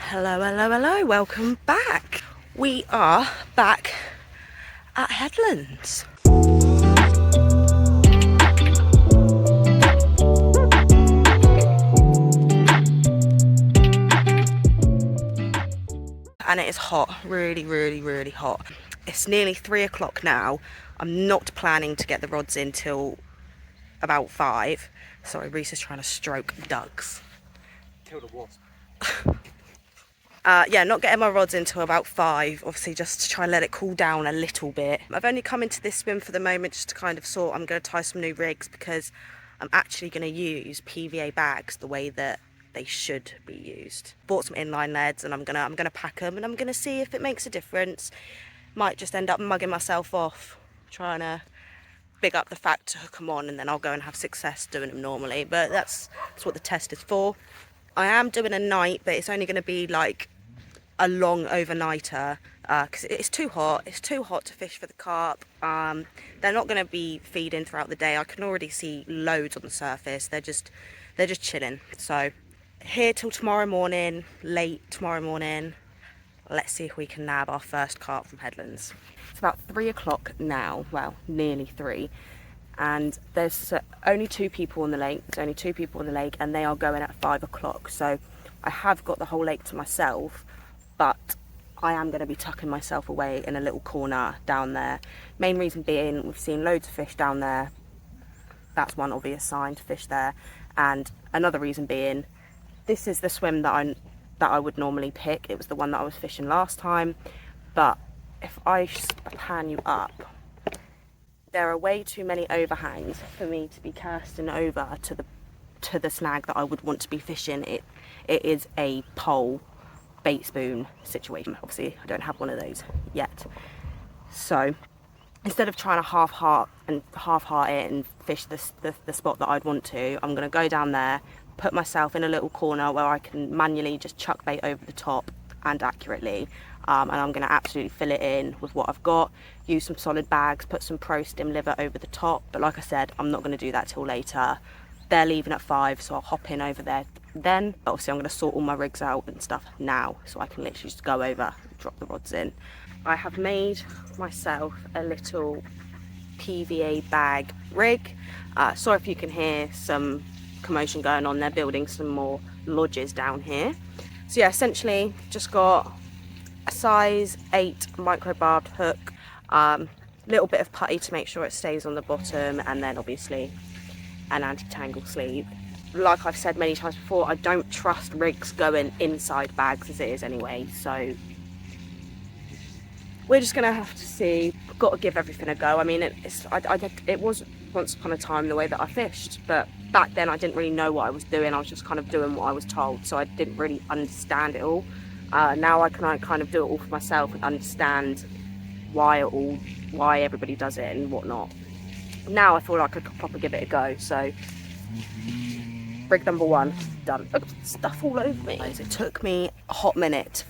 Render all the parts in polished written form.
Hello, hello, hello, welcome back. We are back at Headlands. And it is hot, really hot. It's nearly 3 o'clock now. I'm not planning to get the rods in till about 5. Sorry, Reese is trying to stroke ducks. Kill the wasp. Yeah, not getting my rods until about 5, obviously just to try and let it cool down a little bit. I've only come into this swim for the moment just to kind of sort. I'm going to tie some new rigs because I'm actually going to use PVA bags the way that they should be used. Bought some inline leads and I'm gonna pack them and I'm gonna see if it makes a difference. Might just end up mugging myself off trying to big up the fact to hook them on, and then I'll go and have success doing them normally, but that's what the test is for. I am doing a night, but it's only going to be like a long overnighter because it's too hot. It's too hot to fish for the carp. They're not going to be feeding throughout the day. I can already see loads on the surface. They're just chilling. So here till tomorrow morning, late tomorrow morning. Let's see if we can nab our first carp from Headlands. It's about 3 o'clock now, well, nearly 3, and there's only 2 people on the lake. There's only 2 people on the lake, and they are going at 5 o'clock. So I have got the whole lake to myself, but I am going to be tucking myself away in a little corner down there. Main reason being, we've seen loads of fish down there. That's one obvious sign to fish there. And another reason being, this is the swim that I would normally pick. It was the one that I was fishing last time, but if I pan you up, there are way too many overhangs for me to be casting over to the snag that I would want to be fishing. It is a pole bait spoon situation. Obviously I don't have one of those yet, so instead of trying to half-heart it and fish the spot that I'd want to, I'm going to go down there, put myself in a little corner where I can manually just chuck bait over the top and accurately, and I'm going to absolutely fill it in with what I've got, use some solid bags, put some pro stim liver over the top. But like I said, I'm not going to do that till later. They're leaving at 5, so I'll hop in over there then. But obviously I'm going to sort all my rigs out and stuff now, so I can literally just go over and drop the rods in. I have made myself a little PVA bag rig. Sorry if you can hear some commotion going on. They're building some more lodges down here. So yeah, essentially just got a size 8 micro barbed hook, little bit of putty to make sure it stays on the bottom, and then obviously an anti-tangle sleeve. Like I've said many times before, I don't trust rigs going inside bags as it is anyway, so we're just gonna have to see. Got to give everything a go. I mean, it was once upon a time the way that I fished, but back then I didn't really know what I was doing. I was just kind of doing what I was told, so I didn't really understand it all. Now I can kind of do it all for myself and understand why everybody does it and whatnot. Now I feel like I could properly give it a go. So rig number 1 done. Look, stuff all over me. It took me a hot minute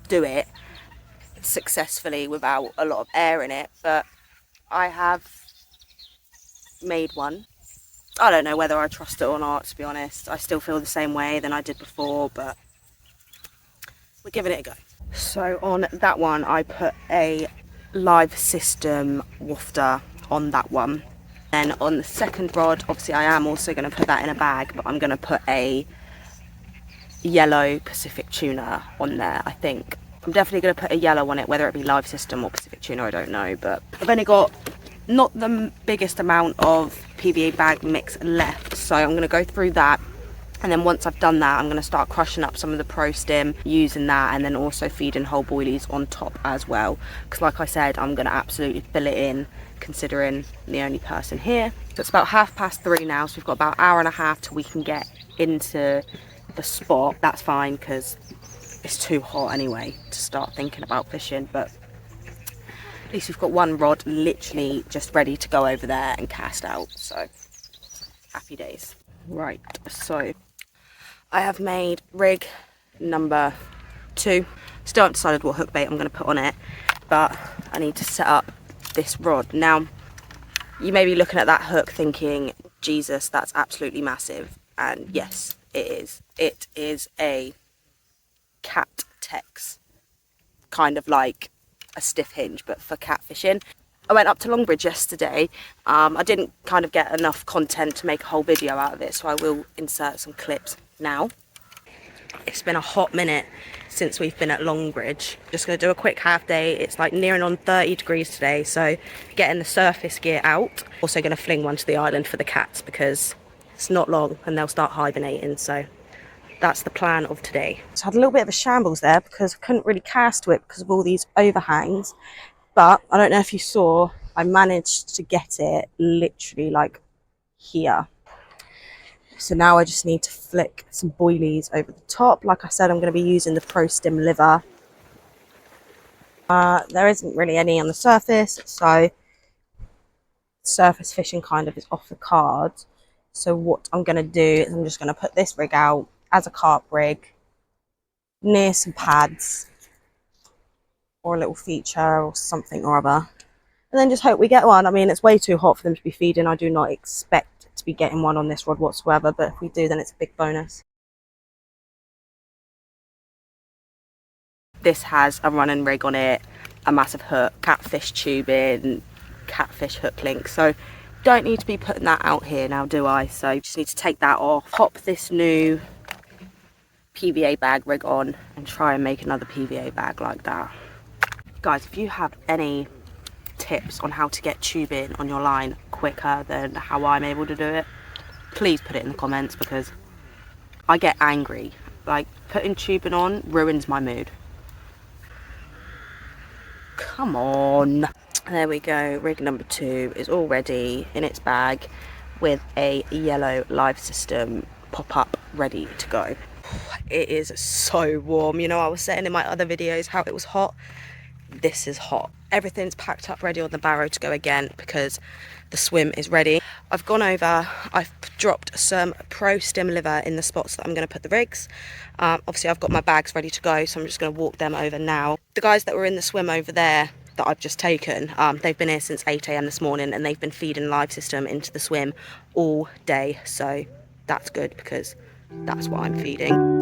to do it successfully without a lot of air in it, but I have made one. I don't know whether I trust it or not, to be honest. I still feel the same way than I did before, but we're giving it a go. So on that one I put a live system wafter on that one. Then on the second rod, obviously I am also going to put that in a bag, but I'm going to put a yellow Pacific tuna on there. I think I'm definitely going to put a yellow on it, whether it be live system or Pacific tuna, I don't know. But I've only got not the biggest amount of PVA bag mix left, so I'm going to go through that, and then once I've done that I'm going to start crushing up some of the pro stim, using that, and then also feeding whole boilies on top as well, because like I said, I'm going to absolutely fill it in, considering I'm the only person here. So it's about 3:30 now, so we've got about an hour and a half till we can get into the spot. That's fine because it's too hot anyway to start thinking about fishing, but at least we've got one rod literally just ready to go over there and cast out, so happy days. Right, so I have made rig number 2. Still haven't decided what hook bait I'm going to put on it, but I need to set up this rod. Now, you may be looking at that hook thinking, Jesus, that's absolutely massive, and yes, it is. It is a Catfish kind of like a stiff hinge, but for catfishing. I went up to Longbridge yesterday. I didn't kind of get enough content to make a whole video out of it, so I will insert some clips now. It's been a hot minute since we've been at Longbridge. Just going to do a quick half day. It's like nearing on 30 degrees today, so getting the surface gear out. Also going to fling one to the island for the cats because it's not long and they'll start hibernating, so that's the plan of today. So I had a little bit of a shambles there because I couldn't really cast to it because of all these overhangs. But I don't know if you saw, I managed to get it literally like here. So now I just need to flick some boilies over the top. Like I said, I'm going to be using the Pro Stim liver. There isn't really any on the surface, so surface fishing kind of is off the cards. So what I'm going to do is I'm just going to put this rig out as a carp rig near some pads or a little feature or something or other, and then just hope we get one. I mean, it's way too hot for them to be feeding. I do not expect to be getting one on this rod whatsoever, but if we do, then it's a big bonus. This has a running rig on it, a massive hook, catfish tubing, catfish hook link, so don't need to be putting that out here now, do I? So just need to take that off, pop this new PVA bag rig on and try and make another PVA bag like that. Guys, if you have any tips on how to get tubing on your line quicker than how I'm able to do it, please put it in the comments, because I get angry. Like, putting tubing on ruins my mood. Come on. There we go. Rig number 2 is already in its bag with a yellow live system pop-up ready to go. It is so warm. You know, I was saying in my other videos how it was hot. This is hot. Everything's packed up ready on the barrow to go again because the swim is ready. I've gone over, I've dropped some Pro Stim liver in the spots that I'm going to put the rigs. Obviously I've got my bags ready to go, so I'm just going to walk them over now. The guys that were in the swim over there that I've just taken, they've been here since 8 AM this morning, and they've been feeding live system into the swim all day, so that's good because that's what I'm feeding.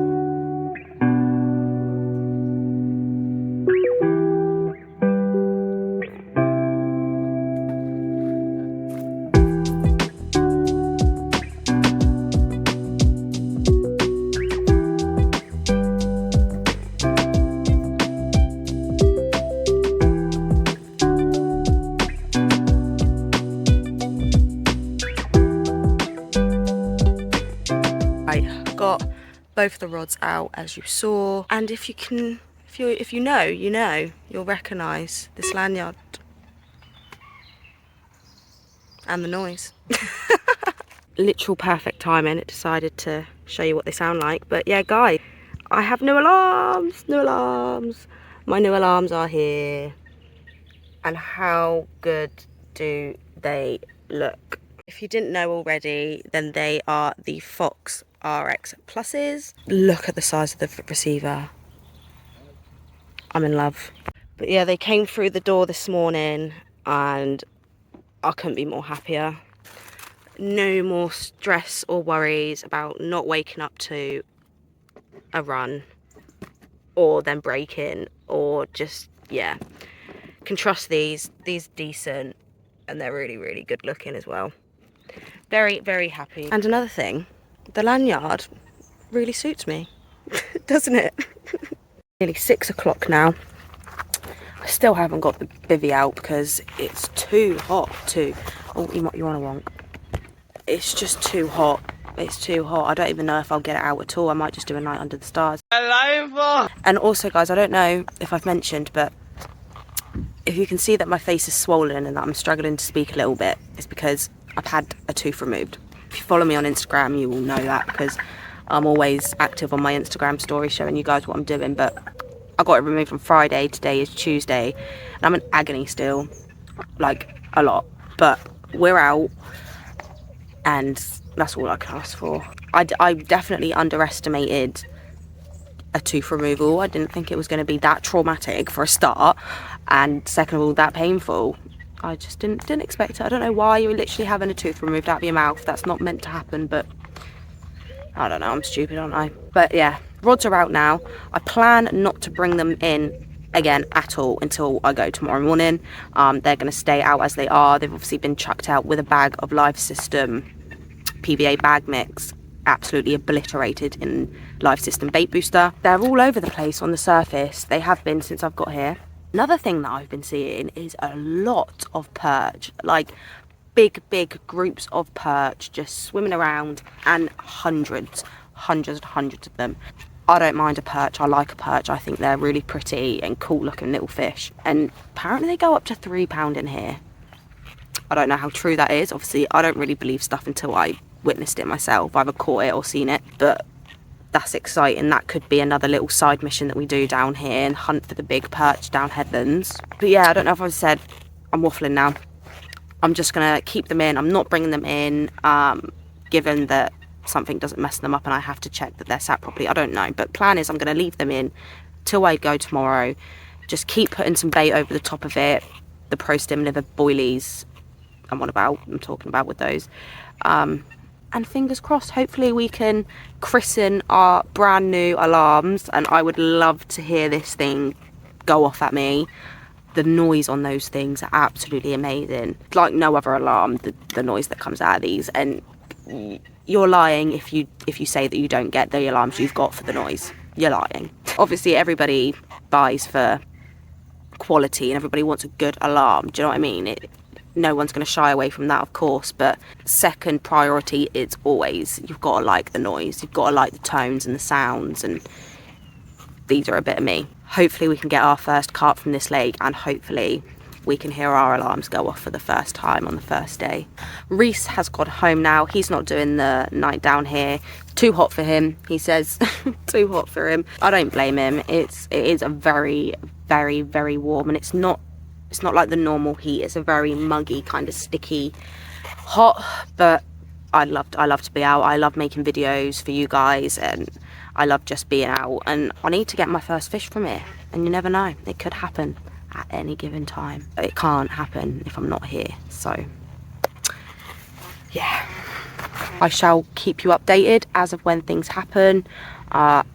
Got both the rods out as you saw, and if you know, you'll recognise this lanyard and the noise. Literal perfect timing. It decided to show you what they sound like. But yeah, guys, I have new alarms. My new alarms are here, and how good do they look? If you didn't know already, then they are the Fox RX Pluses. Look at the size of the receiver. I'm in love. But yeah, they came through the door this morning and I couldn't be more happier. No more stress or worries about not waking up to a run or then breaking, or just, yeah. Can trust these decent, and they're really, really good looking as well. Very, very happy. And another thing, the lanyard really suits me, doesn't it? Nearly 6 o'clock now. I still haven't got the bivy out because it's too hot to... Oh, you want a wonk? It's just too hot. It's too hot. I don't even know if I'll get it out at all. I might just do a night under the stars. Hello. And also, guys, I don't know if I've mentioned, but if you can see that my face is swollen and that I'm struggling to speak a little bit, it's because I've had a tooth removed. If you follow me on Instagram, you will know that, because I'm always active on my Instagram story showing you guys what I'm doing. But I got it removed on Friday. Today is Tuesday, and I'm in agony still, like a lot. But we're out, and that's all I can ask for. I definitely underestimated a tooth removal. I didn't think it was going to be that traumatic for a start, and second of all, that painful. I just didn't expect it. I don't know why you're literally having a tooth removed out of your mouth. That's not meant to happen, but I don't know. I'm stupid, aren't I? But yeah, rods are out now. I plan not to bring them in again at all until I go tomorrow morning. They're going to stay out as they are. They've obviously been chucked out with a bag of Life System PVA bag mix, absolutely obliterated in Life System bait booster. They're all over the place on the surface. They have been since I've got here. Another thing that I've been seeing is a lot of perch, like big groups of perch just swimming around, and hundreds of them. I don't mind a perch. I like a perch. I think they're really pretty and cool looking little fish, and apparently they go up to £3 in here. I don't know how true that is. Obviously I don't really believe stuff until I witnessed it myself, either caught it or seen it, but that's exciting. That could be another little side mission that we do down here and hunt for the big perch down Headlands. But yeah, I don't know if I've said, I'm waffling now. I'm just gonna keep them in. I'm not bringing them in, given that something doesn't mess them up and I have to check that they're sat properly. I don't know, but plan is I'm going to leave them in till I go tomorrow. Just keep putting some bait over the top of it. The Pro Stim liver boilies I'm talking about with those, and fingers crossed, hopefully we can christen our brand new alarms. And I would love to hear this thing go off at me. The noise on those things are absolutely amazing. It's like no other alarm, the noise that comes out of these. And you're lying if you say that you don't get the alarms you've got for the noise. You're lying. Obviously everybody buys for quality and everybody wants a good alarm. Do you know what I mean? No one's going to shy away from that, of course, but second priority is always, you've got to like the noise, you've got to like the tones and the sounds, and these are a bit of me. Hopefully we can get our first carp from this lake, and hopefully we can hear our alarms go off for the first time on the first day. Reese has gone home now. He's not doing the night down here. Too hot for him, he says. Too hot for him. I don't blame him. It is a very warm, and it's not like the normal heat. It's a very muggy, kind of sticky hot, but I love to be out. I love making videos for you guys, and I love just being out. And I need to get my first fish from here, and you never know, it could happen at any given time. It can't happen if I'm not here. So yeah, I shall keep you updated as of when things happen. I'll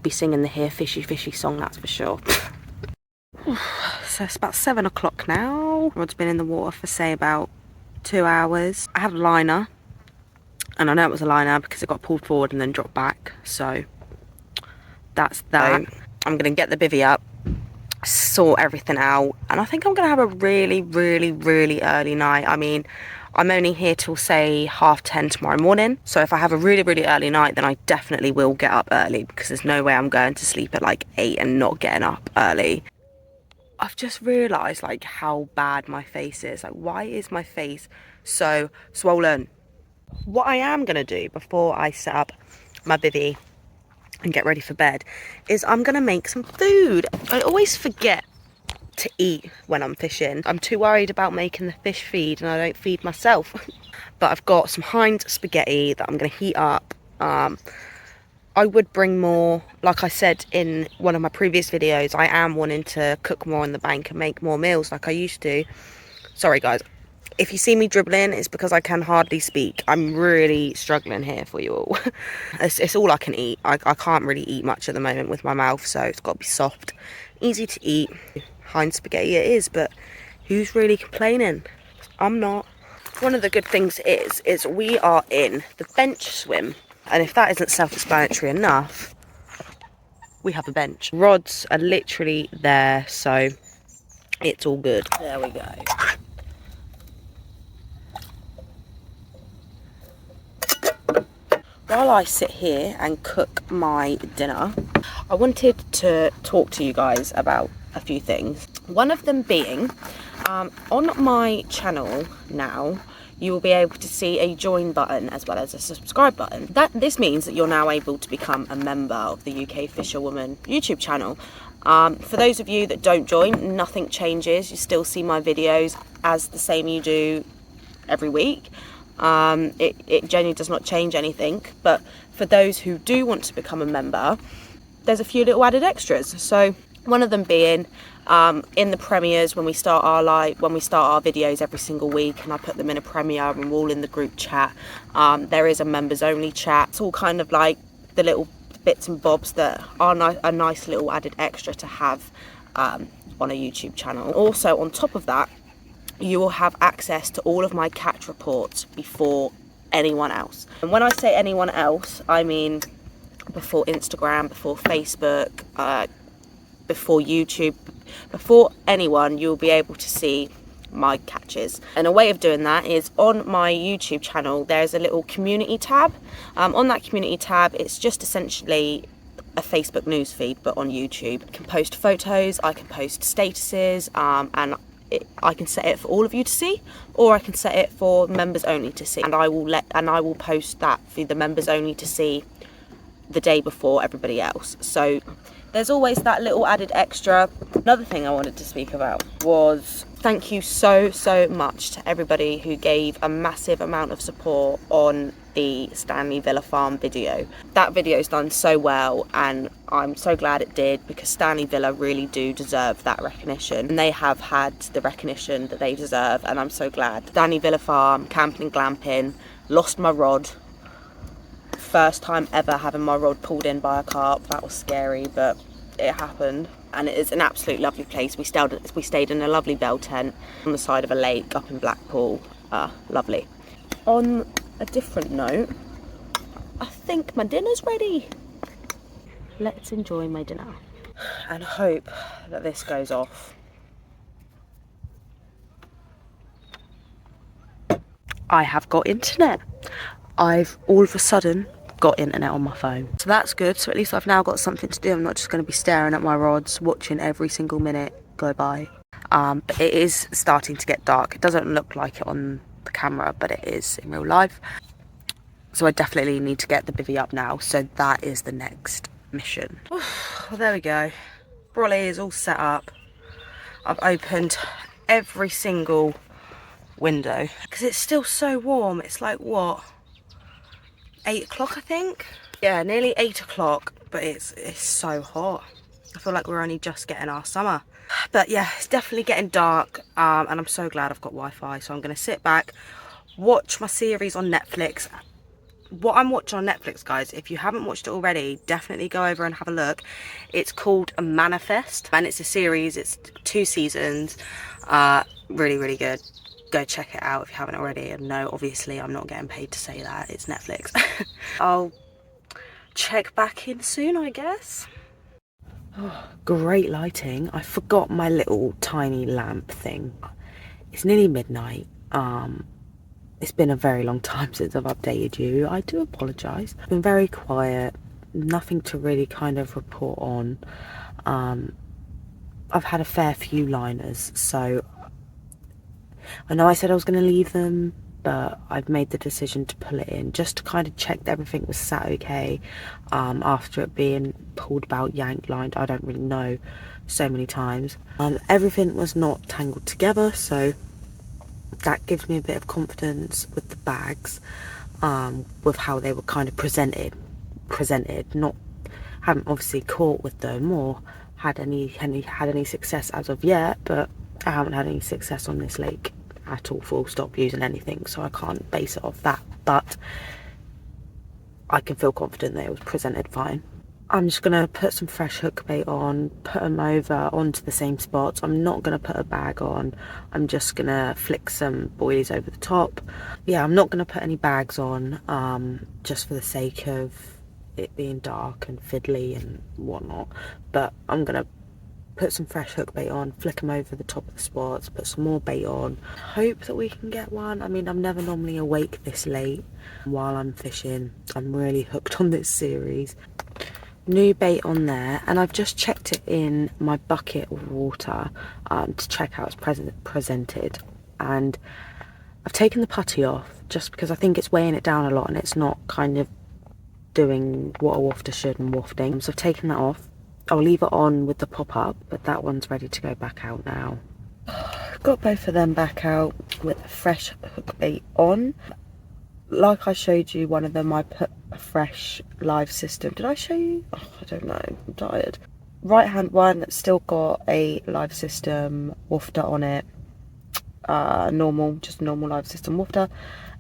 be singing the Here Fishy Fishy song, that's for sure. So it's about 7 o'clock now. Rod's been in the water for say about 2 hours. I had a liner, and I know it was a liner because it got pulled forward and then dropped back. So that's that. I'm gonna get the bivvy up, sort everything out, and I think I'm gonna have a really early night. I mean, I'm only here till say 10:30 tomorrow morning, so if I have a really early night, then I definitely will get up early, because there's no way I'm going to sleep at like 8 and not getting up early. I've just realised like how bad my face is. Like, why is my face so swollen? What I am gonna do before I set up my bivvy and get ready for bed is I'm gonna make some food. I always forget to eat when I'm fishing. I'm too worried about making the fish feed, and I don't feed myself. But I've got some Heinz spaghetti that I'm gonna heat up. I would bring more. Like I said in one of my previous videos, I am wanting to cook more in the bank and make more meals like I used to. Sorry guys, if you see me dribbling, it's because I can hardly speak. I'm really struggling here for you all. It's all I can eat. I can't really eat much at the moment with my mouth, so it's got to be soft, easy to eat. Heinz spaghetti it is, but who's really complaining? I'm not. One of the good things is we are in the bench swim, and if that isn't self-explanatory enough, we have a bench. Rods are literally there, so it's all good. There we go. While I sit here and cook my dinner, I wanted to talk to you guys about a few things. One of them being, on my channel now, you will be able to see a join button as well as a subscribe button. This means that you're now able to become a member of the UKfisherwoman YouTube channel. For those of you that don't join, nothing changes. You still see my videos as the same you do every week. It genuinely does not change anything, but for those who do want to become a member, there's a few little added extras. So one of them being in the premieres, when we start our videos every single week, and I put them in a premiere and we're all in the group chat, there is a members only chat. It's all kind of like the little bits and bobs that are a nice little added extra to have on a YouTube channel. Also, on top of that, you will have access to all of my catch reports before anyone else. And when I say anyone else, I mean before Instagram, before Facebook, before YouTube, before anyone. You'll be able to see my catches. And a way of doing that is on my YouTube channel there's a little community tab. On that community tab, it's just essentially a Facebook newsfeed but on YouTube. I can post photos, I can post statuses, and I can set it for all of you to see, or I can set it for members only to see, and I will post that for the members only to see the day before everybody else. So there's always that little added extra. Another thing I wanted to speak about was thank you so much to everybody who gave a massive amount of support on the Stanley Villa Farm video. That video's done so well, and I'm so glad it did, because Stanley Villa really do deserve that recognition, and they have had the recognition that they deserve, and I'm so glad. Stanley Villa Farm, camping and glamping, lost my rod. First time ever having my rod pulled in by a carp. That was scary, but it happened. And it is an absolute lovely place. We stayed in a lovely bell tent on the side of a lake up in Blackpool. Lovely. On a different note, I think my dinner's ready. Let's enjoy my dinner and hope that this goes off. I have got internet. I've all of a sudden got internet on my phone, so that's good. So at least I've now got something to do. I'm not just going to be staring at my rods, watching every single minute go by. But it is starting to get dark. It doesn't look like it on the camera, but it is in real life. So I definitely need to get the bivy up now. So that is the next mission. Well, there we go. Brolly is all set up. I've opened every single window because it's still so warm. It's like, what, 8 o'clock I think? Yeah, nearly 8 o'clock, but it's so hot. I feel like we're only just getting our summer. But yeah, it's definitely getting dark, and I'm so glad I've got Wi-Fi. So I'm going to sit back, watch my series on Netflix. What I'm watching on Netflix, guys, if you haven't watched it already, definitely go over and have a look. It's called Manifest, and it's a series. It's 2 seasons. Really good. Go check it out if you haven't already. And no, obviously I'm not getting paid to say that, it's Netflix. I'll check back in soon, I guess. Oh, great lighting. I forgot my little tiny lamp thing. It's nearly midnight. It's been a very long time since I've updated you. I do apologise. I've been very quiet, nothing to really kind of report on. I've had a fair few liners, so I know I said I was going to leave them, but I've made the decision to pull it in just to kind of check that everything was sat okay after it being pulled about, yanked, lined, I don't really know, so many times. Everything was not tangled together, so that gives me a bit of confidence with the bags, with how they were kind of presented. Haven't obviously caught with them or had any success as of yet, but I haven't had any success on this lake at all, full stop, using anything, so I can't base it off that, but I can feel confident that it was presented fine. I'm just going to put some fresh hook bait on, put them over onto the same spots. I'm not going to put a bag on, I'm just going to flick some boilies over the top. Yeah, I'm not going to put any bags on, just for the sake of it being dark and fiddly and whatnot, but I'm going to put some fresh hook bait on, flick them over the top of the spots, put some more bait on, hope that we can get one. I mean, I'm never normally awake this late while I'm fishing. I'm really hooked on this series. New bait on there, and I've just checked it in my bucket of water to check how it's presented, and I've taken the putty off just because I think it's weighing it down a lot and it's not kind of doing what a wafter should and wafting, so I've taken that off. I'll leave it on with the pop-up, but that one's ready to go back out now. Got both of them back out with a fresh hook bait on. Like I showed you one of them, I put a fresh live system. Did I show you? Oh, I don't know, I'm tired. Right hand one that's still got a live system wafter on it. Just normal live system wafter.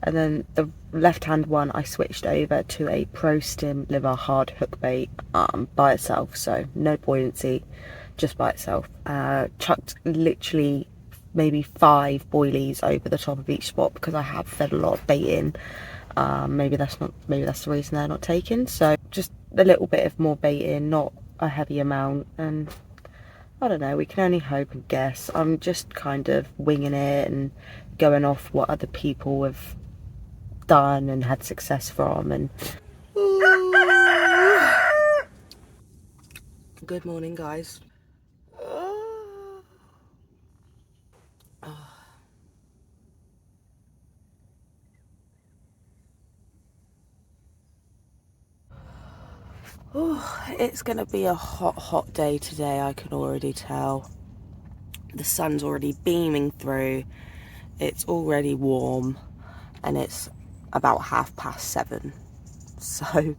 And then the left hand one I switched over to a Pro Stim Liver hard hook bait by itself, so no buoyancy, just by itself. Chucked literally maybe 5 boilies over the top of each spot because I have fed a lot of bait in. Maybe that's the reason they're not taken. So just a little bit of more bait in, not a heavy amount, and I don't know, we can only hope and guess. I'm just kind of winging it and going off what other people have done and had success from. And good morning, guys. It's gonna be a hot day today, I can already tell. The sun's already beaming through, it's already warm, and it's about 7:30, so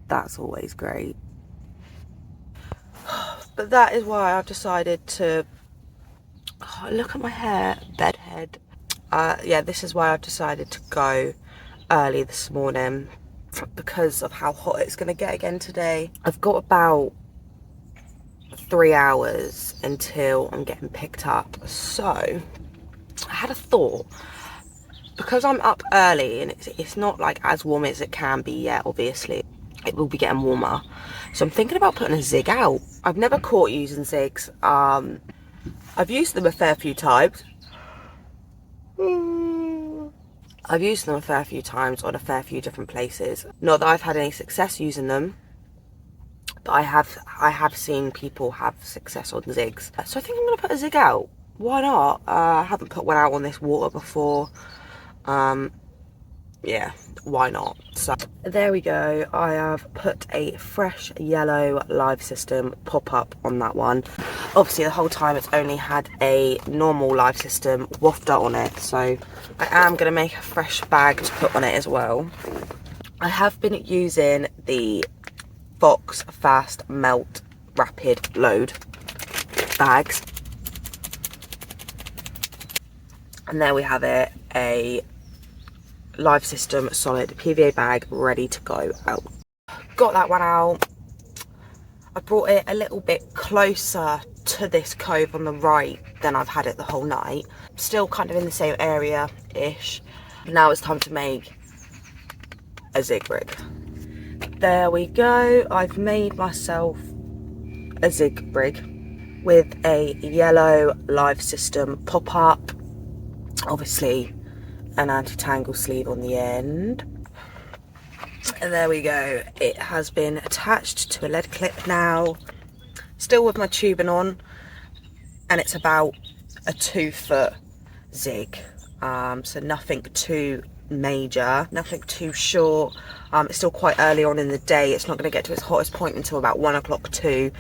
that's always great. But that is why I've decided to, look at my hair, bedhead. Yeah, this is why I've decided to go early this morning, because of how hot it's going to get again today. I've got about 3 hours until I'm getting picked up, so I had a thought. Because I'm up early and it's not like as warm as it can be yet, obviously it will be getting warmer, so I'm thinking about putting a zig out. I've never caught using zigs. I've used them a fair few times. I've used them a fair few times on a fair few different places. Not that I've had any success using them, but I have seen people have success on zigs. So I think I'm gonna put a zig out. Why not? I haven't put one out on this water before. Yeah, why not? So there we go. I have put a fresh yellow live system pop-up on that one. Obviously the whole time it's only had a normal live system wafter on it, so I am going to make a fresh bag to put on it as well. I have been using the Fox Fast Melt Rapid Load bags, and there we have it, a live system solid PVA bag ready to go out. Got that one out. I brought it a little bit closer to this cove on the right than I've had it the whole night. Still kind of in the same area ish. Now it's time to make a zig rig. There we go. I've made myself a zig rig with a yellow live system pop up, obviously an anti-tangle sleeve on the end, and there we go. It has been attached to a lead clip now, still with my tubing on, and it's about a 2-foot zig, so nothing too major, nothing too short. It's still quite early on in the day. It's not going to get to its hottest point until about 1 o'clock 2,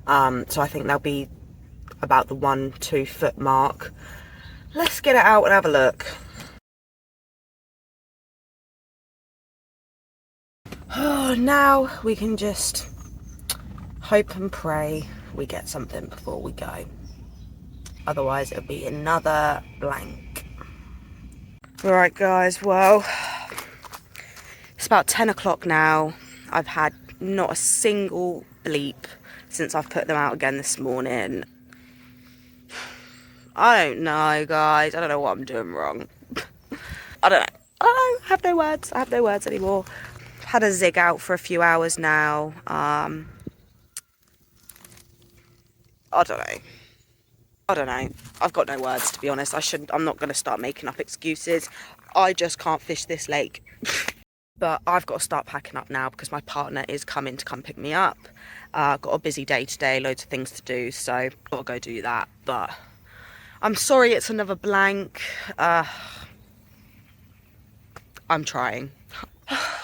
so I think they'll be about the 1-2 foot mark. Let's get it out and have a look. Oh, now we can just hope and pray we get something before we go. Otherwise it'll be another blank. Right guys, well, it's about 10 o'clock now. I've had not a single bleep since I've put them out again this morning. I don't know, guys. I don't know what I'm doing wrong. I don't know. I have no words. I have no words anymore. Had a zig out for a few hours now. I don't know. I've got no words, to be honest. I'm not going to start making up excuses. I just can't fish this lake. But I've got to start packing up now because my partner is coming to come pick me up. Got a busy day today, loads of things to do, so I've got to go do that. But I'm sorry it's another blank. I'm trying.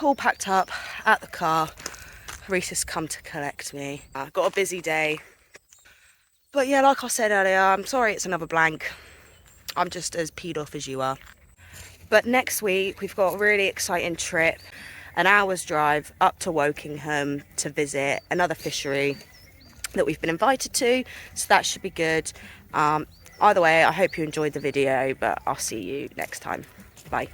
All packed up at the car. Reese has come to collect me. Got a busy day. But yeah, like I said earlier, I'm sorry it's another blank. I'm just as peed off as you are. But next week we've got a really exciting trip, an hour's drive up to Wokingham to visit another fishery that we've been invited to, so that should be good. Either way, I hope you enjoyed the video, but I'll see you next time. Bye.